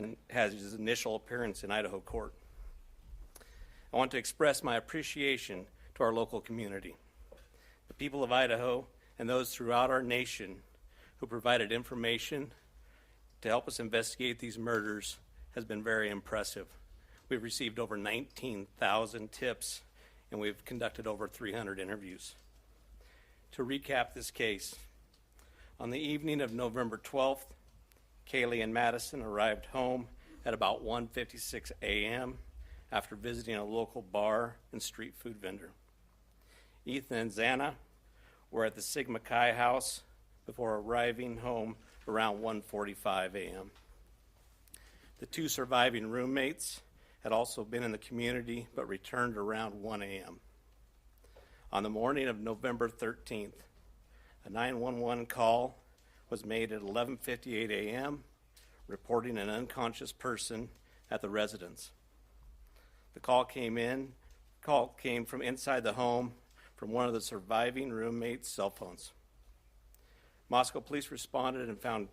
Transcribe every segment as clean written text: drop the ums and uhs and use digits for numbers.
and has his initial appearance in Idaho court. I want to express my appreciation to our local community, the people of Idaho, and those throughout our nation who provided information to help us investigate these murders has been very impressive. We've received over 19,000 tips, and we've conducted over 300 interviews. To recap this case, on the evening of November 12th, Kaylee and Madison arrived home at about 1:56 a.m. after visiting a local bar and street food vendor. Ethan and Xana were at the Sigma Chi house before arriving home around 1:45 a.m. The two surviving roommates had also been in the community but returned around 1 a.m. On the morning of November 13th, a 911 call was made at 11:58 a.m. reporting an unconscious person at the residence. The call came from inside the home from one of the surviving roommates' cell phones. Moscow police responded and found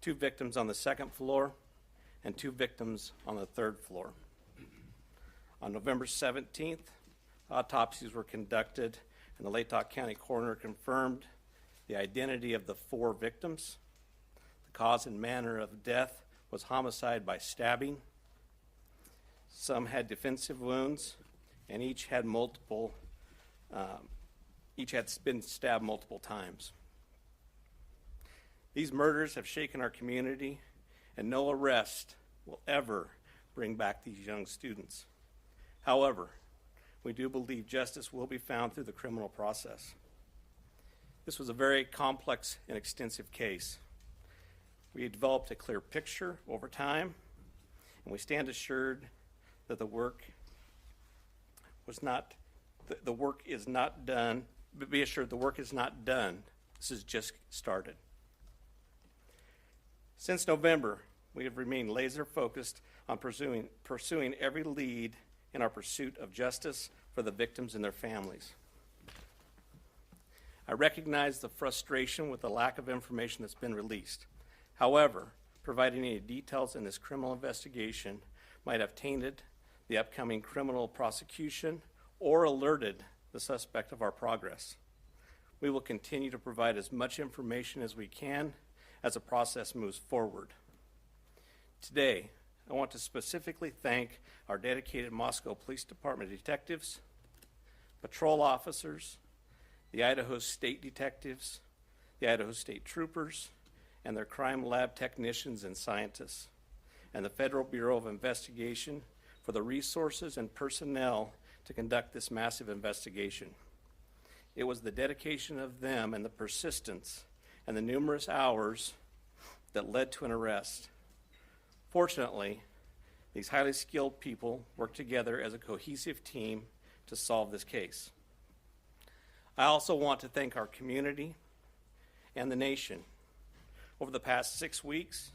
2 victims on the 2nd floor and 2 victims on the 3rd floor. On November 17th, autopsies were conducted, and the Latah County coroner confirmed the identity of the 4 victims. The cause and manner of death was homicide by stabbing. Some had defensive wounds, and each had been stabbed multiple times. These murders have shaken our community, and no arrest will ever bring back these young students. However, we do believe justice will be found through the criminal process. This was a very complex and extensive case. We developed a clear picture over time, and we stand assured that the work is not done. But be assured the work is not done. This has just started. Since November, we have remained laser focused on pursuing every lead in our pursuit of justice for the victims and their families. I recognize the frustration with the lack of information that's been released. However, providing any details in this criminal investigation might have tainted the upcoming criminal prosecution or alerted the suspect of our progress. We will continue to provide as much information as we can as the process moves forward. Today, I want to specifically thank our dedicated Moscow Police Department detectives, patrol officers, the Idaho State detectives, the Idaho State troopers, and their crime lab technicians and scientists, and the Federal Bureau of Investigation for the resources and personnel to conduct this massive investigation. It was the dedication of them and the persistence and the numerous hours that led to an arrest. Fortunately, these highly skilled people worked together as a cohesive team to solve this case. I also want to thank our community and the nation. Over the past 6 weeks,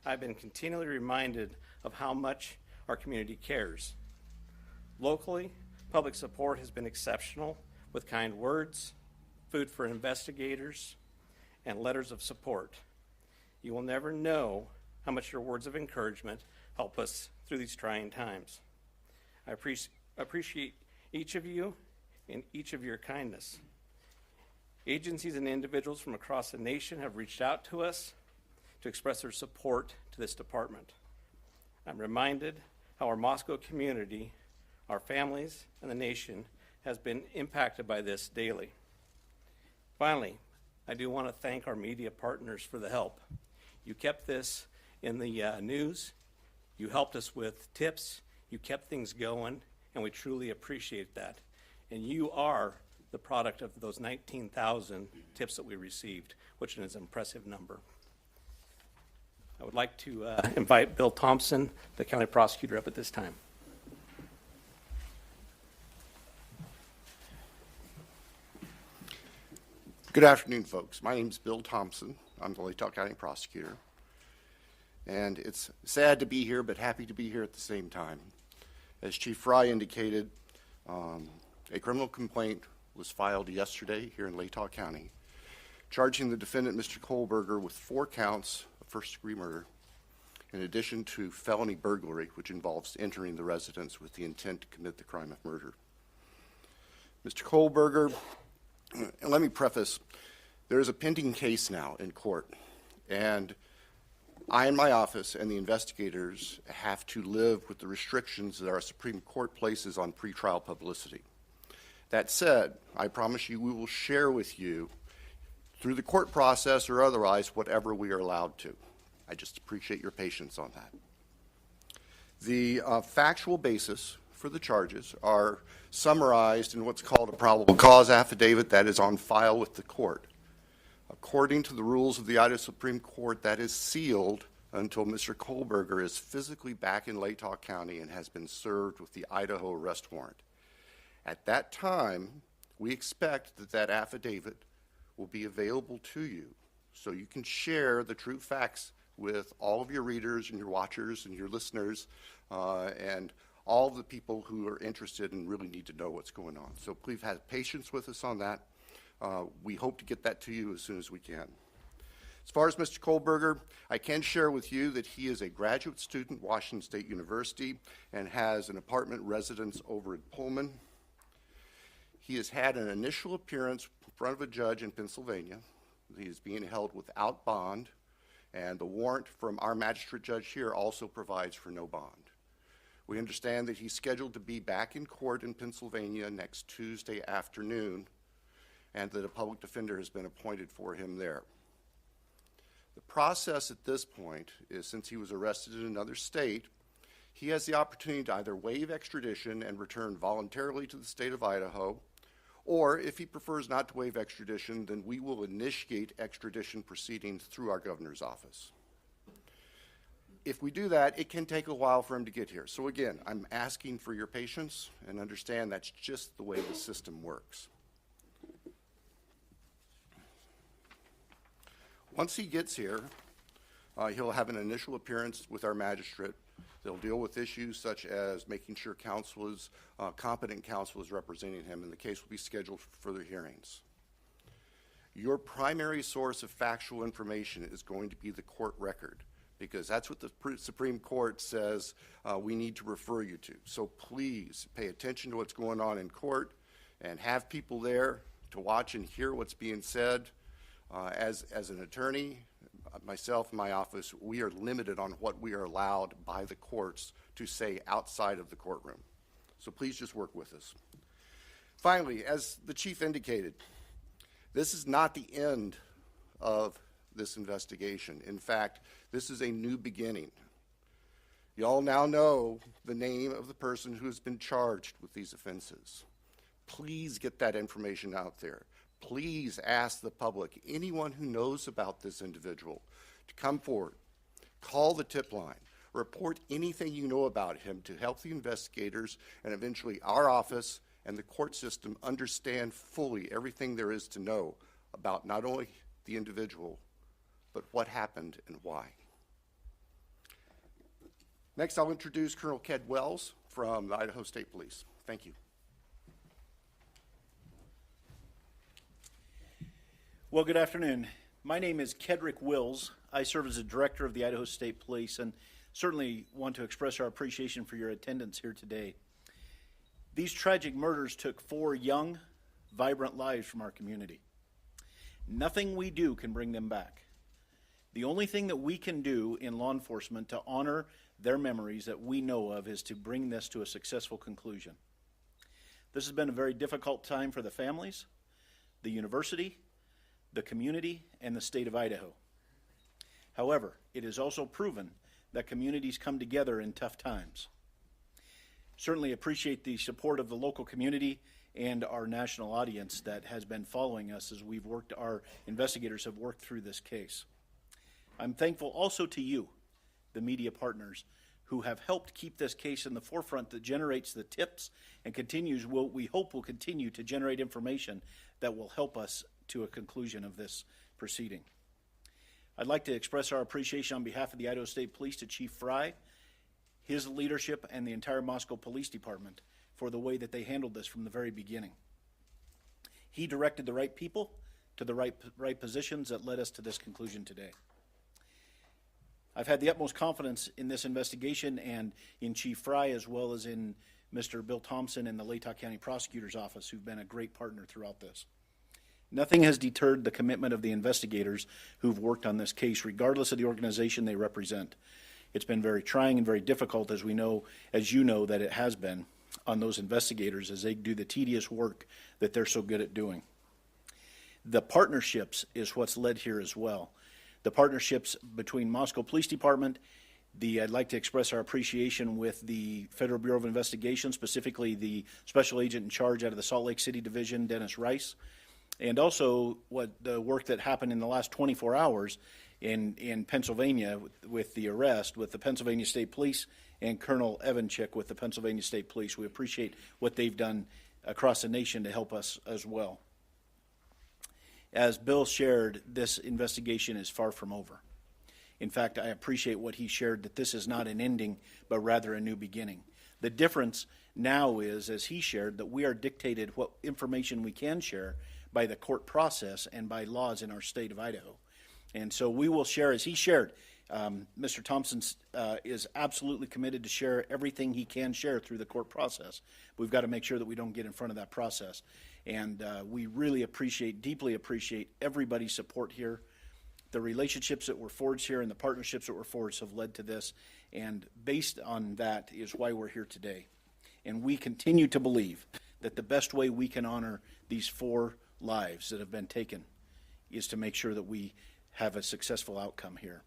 I've been continually reminded of how much our community cares. Locally, public support has been exceptional with kind words, food for investigators, and letters of support. You will never know how much your words of encouragement help us through these trying times. I appreciate each of you and each of your kindness. Agencies and individuals from across the nation have reached out to us to express their support to this department. I'm reminded how our Moscow community, our families, and the nation has been impacted by this daily. Finally, I do want to thank our media partners for the help. You kept this in the news, you helped us with tips, you kept things going, and we truly appreciate that. And you are the product of those 19,000 tips that we received, which is an impressive number. I would like to invite Bill Thompson, the county prosecutor, up at this time. Good afternoon, folks. My name is Bill Thompson. I'm the Latah County prosecutor. And it's sad to be here, but happy to be here at the same time. As Chief Fry indicated, a criminal complaint was filed yesterday here in Latah County, charging the defendant, Mr. Kohlberger, with 4 counts of first-degree murder in addition to felony burglary, which involves entering the residence with the intent to commit the crime of murder. Mr. Kohlberger, and let me preface, there is a pending case now in court, and I and my office and the investigators have to live with the restrictions that our Supreme Court places on pretrial publicity. That said, I promise you we will share with you, through the court process or otherwise, whatever we are allowed to. I just appreciate your patience on that. The factual basis for the charges are summarized in what's called a probable cause affidavit that is on file with the court. According to the rules of the Idaho Supreme Court, that is sealed until Mr. Kohlberger is physically back in Latah County and has been served with the Idaho arrest warrant. At that time, we expect that that affidavit will be available to you so you can share the true facts with all of your readers and your watchers and your listeners and all of the people who are interested and really need to know what's going on. So please have patience with us on that. We hope to get that to you as soon as we can. As far as Mr. Kohlberger, I can share with you that he is a graduate student at Washington State University and has an apartment residence over in Pullman. He has had an initial appearance in front of a judge in Pennsylvania. He is being held without bond, and the warrant from our magistrate judge here also provides for no bond. We understand that he's scheduled to be back in court in Pennsylvania next Tuesday afternoon, and that a public defender has been appointed for him there. The process at this point is, since he was arrested in another state, he has the opportunity to either waive extradition and return voluntarily to the state of Idaho, or if he prefers not to waive extradition, then we will initiate extradition proceedings through our governor's office. If we do that, it can take a while for him to get here. So again, I'm asking for your patience and understand that's just the way the system works. Once he gets here, he'll have an initial appearance with our magistrate. They'll deal with issues such as making sure competent counsel is representing him, and the case will be scheduled for further hearings. Your primary source of factual information is going to be the court record, because that's what the Supreme Court says we need to refer you to. So please pay attention to what's going on in court and have people there to watch and hear what's being said. As an attorney, myself and my office, we are limited on what we are allowed by the courts to say outside of the courtroom. So please just work with us. Finally, as the chief indicated, this is not the end of this investigation. In fact, this is a new beginning. You all now know the name of the person who has been charged with these offenses. Please get that information out there. Please ask the public, anyone who knows about this individual, to come forward, call the tip line, report anything you know about him to help the investigators and eventually our office and the court system understand fully everything there is to know about not only the individual, but what happened and why. Next, I'll introduce Colonel Ked Wells from the Idaho State Police. Thank you. Well, good afternoon. My name is Kedrick Wills. I serve as the director of the Idaho State Police and certainly want to express our appreciation for your attendance here today. These tragic murders took 4 young, vibrant lives from our community. Nothing we do can bring them back. The only thing that we can do in law enforcement to honor their memories that we know of is to bring this to a successful conclusion. This has been a very difficult time for the families, the university, the community, and the state of Idaho. However, it is also proven that communities come together in tough times. Certainly appreciate the support of the local community and our national audience that has been following us as our investigators have worked through this case. I'm thankful also to you, the media partners, who have helped keep this case in the forefront that generates the tips and we hope will continue to generate information that will help us to a conclusion of this proceeding. I'd like to express our appreciation on behalf of the Idaho State Police to Chief Fry, his leadership, and the entire Moscow Police Department for the way that they handled this from the very beginning. He directed the right people to the right positions that led us to this conclusion today. I've had the utmost confidence in this investigation and in Chief Fry as well as in Mr. Bill Thompson and the Latah County Prosecutor's Office, who've been a great partner throughout this. Nothing has deterred the commitment of the investigators who've worked on this case, regardless of the organization they represent. It's been very trying and very difficult, as you know, that it has been on those investigators as they do the tedious work that they're so good at doing. The partnerships is what's led here as well. The partnerships between Moscow Police Department, I'd like to express our appreciation with the Federal Bureau of Investigation, specifically the Special Agent in charge out of the Salt Lake City Division, Dennis Rice, and also the work that happened in the last 24 hours in Pennsylvania with the arrest with the Pennsylvania State Police and Colonel Evanchik with the Pennsylvania State Police. We appreciate what they've done across the nation to help us as well. As Bill shared, this investigation is far from over. In fact, I appreciate what he shared, that this is not an ending, but rather a new beginning. The difference now is, as he shared, that we are dictated what information we can share by the court process and by laws in our state of Idaho. And so we will share, as he shared, Mr. Thompson is absolutely committed to share everything he can share through the court process. We've got to make sure that we don't get in front of that process. And we really deeply appreciate everybody's support here. The relationships that were forged here and the partnerships that were forged have led to this. And based on that is why we're here today. And we continue to believe that the best way we can honor these 4 lives that have been taken is to make sure that we have a successful outcome here.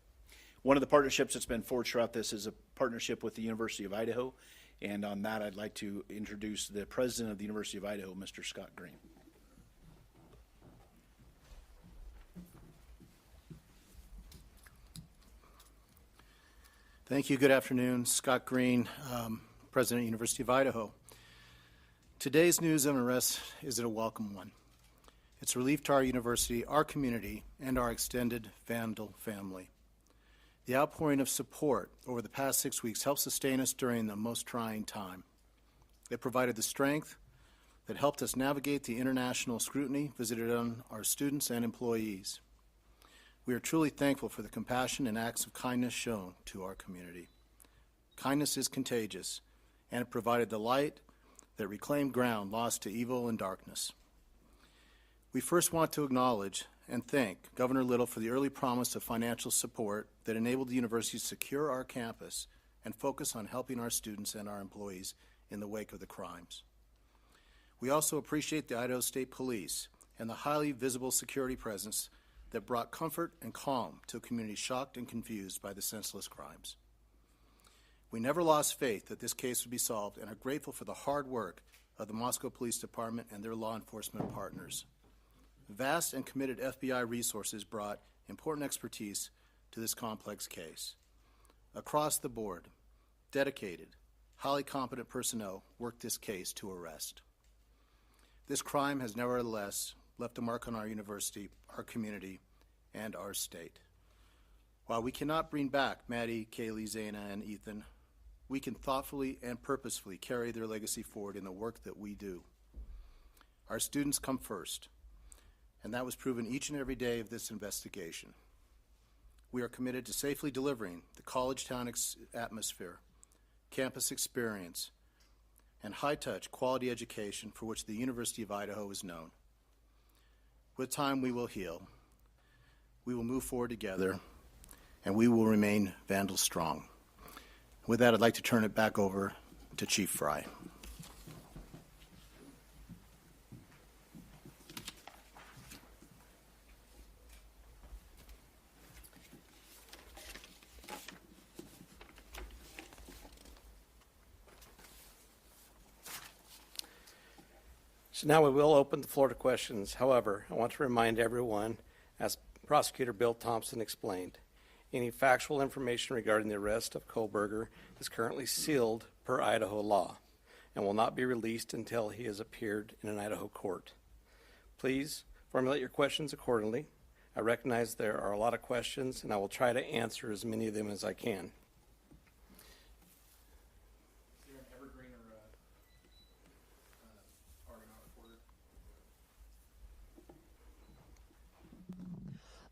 One of the partnerships that's been forged throughout this is a partnership with the University of Idaho. And on that, I'd like to introduce the president of the University of Idaho, Mr. Scott Green. Thank you. Good afternoon. Scott Green, President of the University of Idaho. Today's news of arrest is a welcome one. It's relief to our university, our community, and our extended Vandal family. The outpouring of support over the past 6 weeks helped sustain us during the most trying time. It provided the strength that helped us navigate the international scrutiny visited on our students and employees. We are truly thankful for the compassion and acts of kindness shown to our community. Kindness is contagious, and it provided the light that reclaimed ground lost to evil and darkness. We first want to acknowledge and thank Governor Little for the early promise of financial support that enabled the university to secure our campus and focus on helping our students and our employees in the wake of the crimes. We also appreciate the Idaho State Police and the highly visible security presence that brought comfort and calm to a community shocked and confused by the senseless crimes. We never lost faith that this case would be solved and are grateful for the hard work of the Moscow Police Department and their law enforcement partners. Vast and committed FBI resources brought important expertise to this complex case. Across the board, dedicated, highly competent personnel worked this case to arrest. This crime has nevertheless left a mark on our university, our community, and our state. While we cannot bring back Maddie, Kaylee, Zaina, and Ethan, we can thoughtfully and purposefully carry their legacy forward in the work that we do. Our students come first, and that was proven each and every day of this investigation. We are committed to safely delivering the college town atmosphere, campus experience, and high-touch quality education for which the University of Idaho is known. With time, we will heal. We will move forward together, and we will remain Vandal strong. With that, I'd like to turn it back over to Chief Fry. So now we will open the floor to questions. However, I want to remind everyone, as Prosecutor Bill Thompson explained, any factual information regarding the arrest of Kohlberger is currently sealed per Idaho law and will not be released until he has appeared in an Idaho court. Please formulate your questions accordingly. I recognize there are a lot of questions, and I will try to answer as many of them as I can.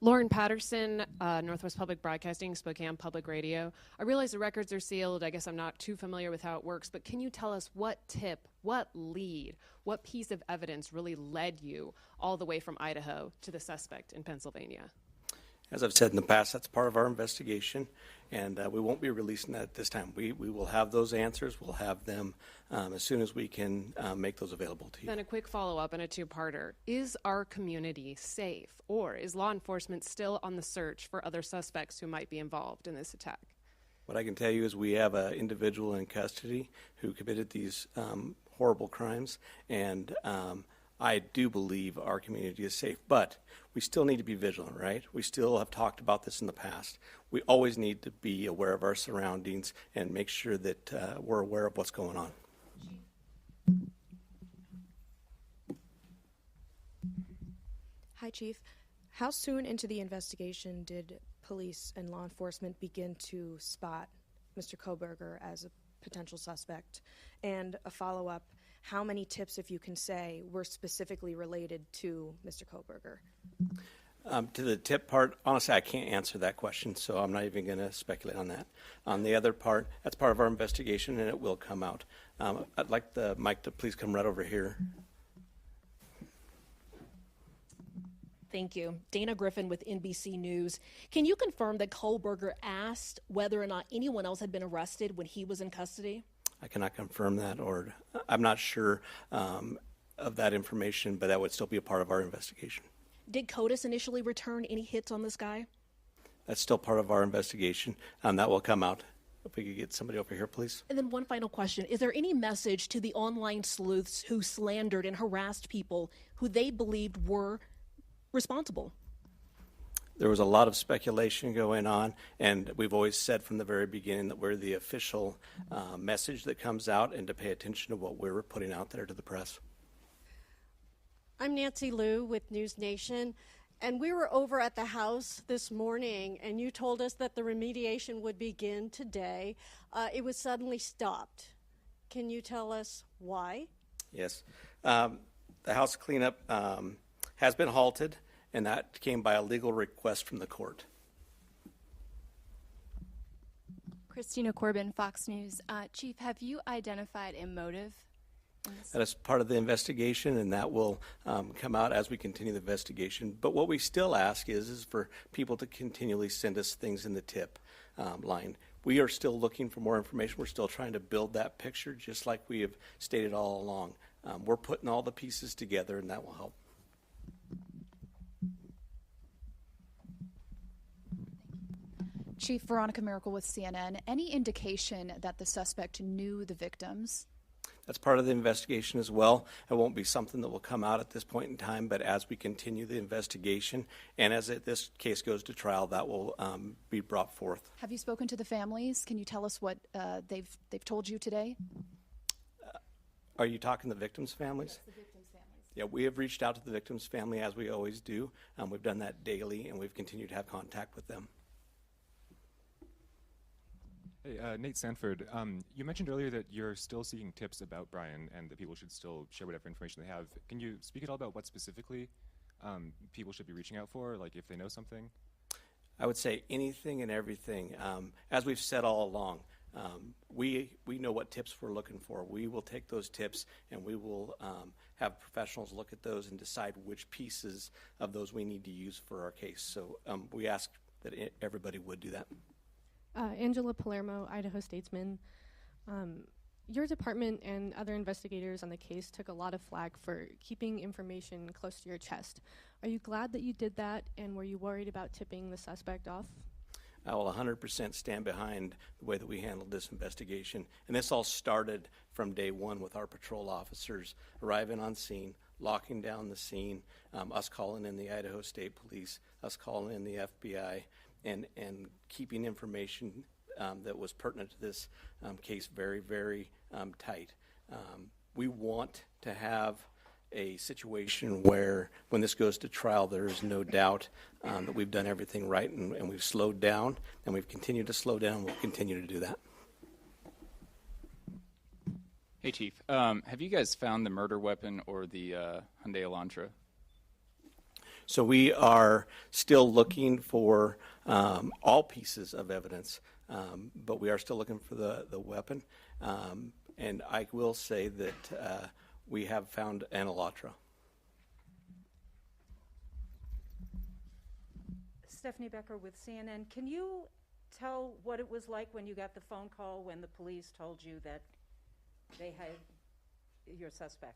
Lauren Patterson, Northwest Public Broadcasting, Spokane Public Radio. I realize the records are sealed. I guess I'm not too familiar with how it works, but can you tell us what tip, what lead, what piece of evidence really led you all the way from Idaho to the suspect in Pennsylvania? As I've said in the past, that's part of our investigation, and we won't be releasing that at this time. We will have those answers. We'll have them as soon as we can make those available to you. Then a quick follow-up and a two-parter. Is our community safe, or is law enforcement still on the search for other suspects who might be involved in this attack? What I can tell you is we have an individual in custody who committed these horrible crimes, and I do believe our community is safe, but we still need to be vigilant, right? We still have talked about this in the past. We always need to be aware of our surroundings and make sure that we're aware of what's going on. Hi, Chief. How soon into the investigation did police and law enforcement begin to spot Mr. Koberger as a potential suspect? And a follow-up, how many tips, if you can say, were specifically related to Mr. Koberger? To the tip part, honestly, I can't answer that question, so I'm not even going to speculate on that. On the other part, that's part of our investigation, and it will come out. I'd like the mic to please come right over here. Thank you. Dana Griffin with NBC News. Can you confirm that Koberger asked whether or not anyone else had been arrested when he was in custody? I cannot confirm that, or I'm not sure of that information, but that would still be a part of our investigation. Did CODIS initially return any hits on this guy? That's still part of our investigation. That will come out. If we could get somebody over here, please. And then one final question. Is there any message to the online sleuths who slandered and harassed people who they believed were responsible? There was a lot of speculation going on, and we've always said from the very beginning that we're the official message that comes out, and to pay attention to what we're putting out there to the press. I'm Nancy Liu with News Nation, and we were over at the house this morning, and you told us that the remediation would begin today. It was suddenly stopped. Can you tell us why? Yes. The house cleanup has been halted, and that came by a legal request from the court. Christina Corbin, Fox News. Chief, have you identified a motive? That is part of the investigation, and that will come out as we continue the investigation. But what we still ask is for people to continually send us things in the tip line. We are still looking for more information. We're still trying to build that picture, just like we have stated all along. We're putting all the pieces together, and that will help. Chief Veronica Miracle with CNN. Any indication that the suspect knew the victims? That's part of the investigation as well. It won't be something that will come out at this point in time, but as we continue the investigation and as this case goes to trial, that will be brought forth. Have you spoken to the families? Can you tell us what they've told you today? Are you talking the victims' families? Yes, the victims' families. Yeah, we have reached out to the victims' family as we always do. We've done that daily, and we've continued to have contact with them. Hey, Nate Sanford, you mentioned earlier that you're still seeking tips about Brian and that people should still share whatever information they have. Can you speak at all about what specifically people should be reaching out for, like if they know something? I would say anything and everything. As we've said all along, we know what tips we're looking for. We will take those tips and we will have professionals look at those and decide which pieces of those we need to use for our case. So we ask that everybody would do that. Angela Palermo, Idaho Statesman. Your department and other investigators on the case took a lot of flack for keeping information close to your chest. Are you glad that you did that, and were you worried about tipping the suspect off? I will 100% stand behind the way that we handled this investigation. And this all started from day one with our patrol officers arriving on scene, locking down the scene, us calling in the Idaho State Police, us calling in the FBI, and keeping information that was pertinent to this case very, very tight. We want to have a situation where when this goes to trial, there is no doubt that we've done everything right and we've slowed down, and we've continued to slow down. We'll continue to do that. Hey, Chief. Have you guys found the murder weapon or the Hyundai Elantra? So we are still looking for all pieces of evidence, but we are still looking for the weapon. And I will say that we have found an Elantra. Stephanie Becker with CNN. Can you tell what it was like when you got the phone call when the police told you that they had your suspect?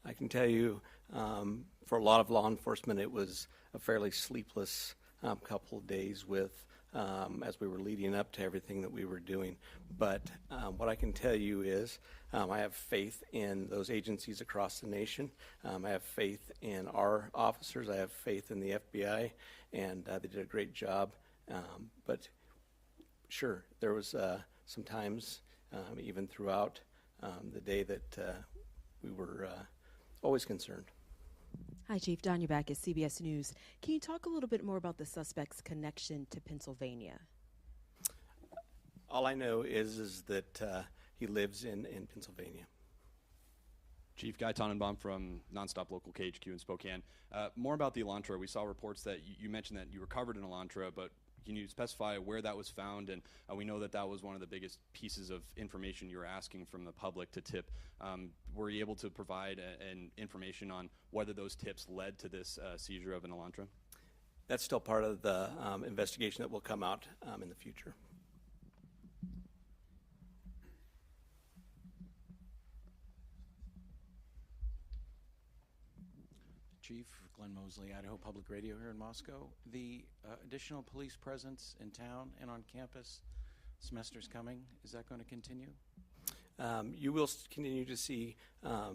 I can tell you, for a lot of law enforcement, it was a fairly sleepless couple of days with, as we were leading up to everything that we were doing. But what I can tell you is I have faith in those agencies across the nation. I have faith in our officers. I have faith in the FBI, and they did a great job. But sure, there was some times, even throughout the day, that we were always concerned. Hi, Chief. Don, you're back at CBS News. Can you talk a little bit more about the suspect's connection to Pennsylvania? All I know is that he lives in Pennsylvania. Chief Guy Tannenbaum from Nonstop Local KHQ in Spokane. More about the Elantra. We saw reports that you mentioned that you recovered an Elantra, but can you specify where that was found? And we know that that was one of the biggest pieces of information you were asking from the public to tip. Were you able to provide an information on whether those tips led to this seizure of an Elantra? That's still part of the investigation that will come out in the future. Chief Glenn Mosley, Idaho Public Radio here in Moscow. The additional police presence in town and on campus, semester's coming. Is that going to continue? You will continue to see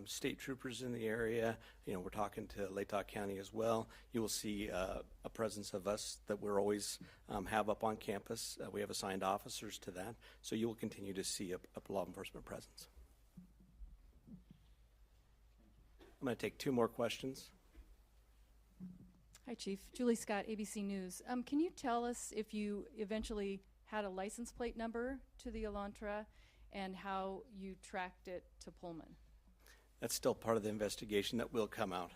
state troopers in the area. You know, we're talking to Latah County as well. You will see a presence of us that we're always have up on campus. We have assigned officers to that. So you will continue to see a law enforcement presence. I'm going to take two more questions. Hi, Chief. Julie Scott, ABC News. Can you tell us if you eventually had a license plate number to the Elantra and how you tracked it to Pullman? That's still part of the investigation that will come out.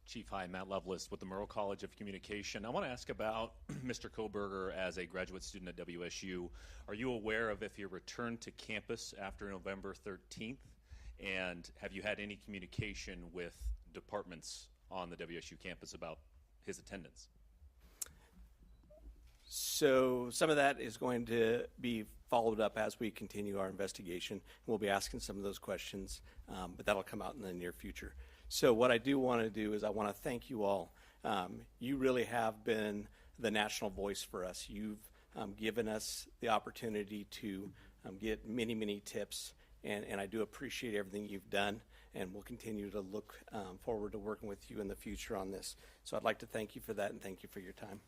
Chief, hi, Matt Lovelace with the Murrow College of Communication. I want to ask about Mr. Koberger as a graduate student at WSU. Are you aware of if he returned to campus after November 13th? And have you had any communication with departments on the WSU campus about his attendance? So some of that is going to be followed up as we continue our investigation. We'll be asking some of those questions, but that'll come out in the near future. So what I do want to do is I want to thank you all. You really have been the national voice for us. You've given us the opportunity to get many, many tips, and I do appreciate everything you've done, and we'll continue to look forward to working with you in the future on this. So I'd like to thank you for that, and thank you for your time.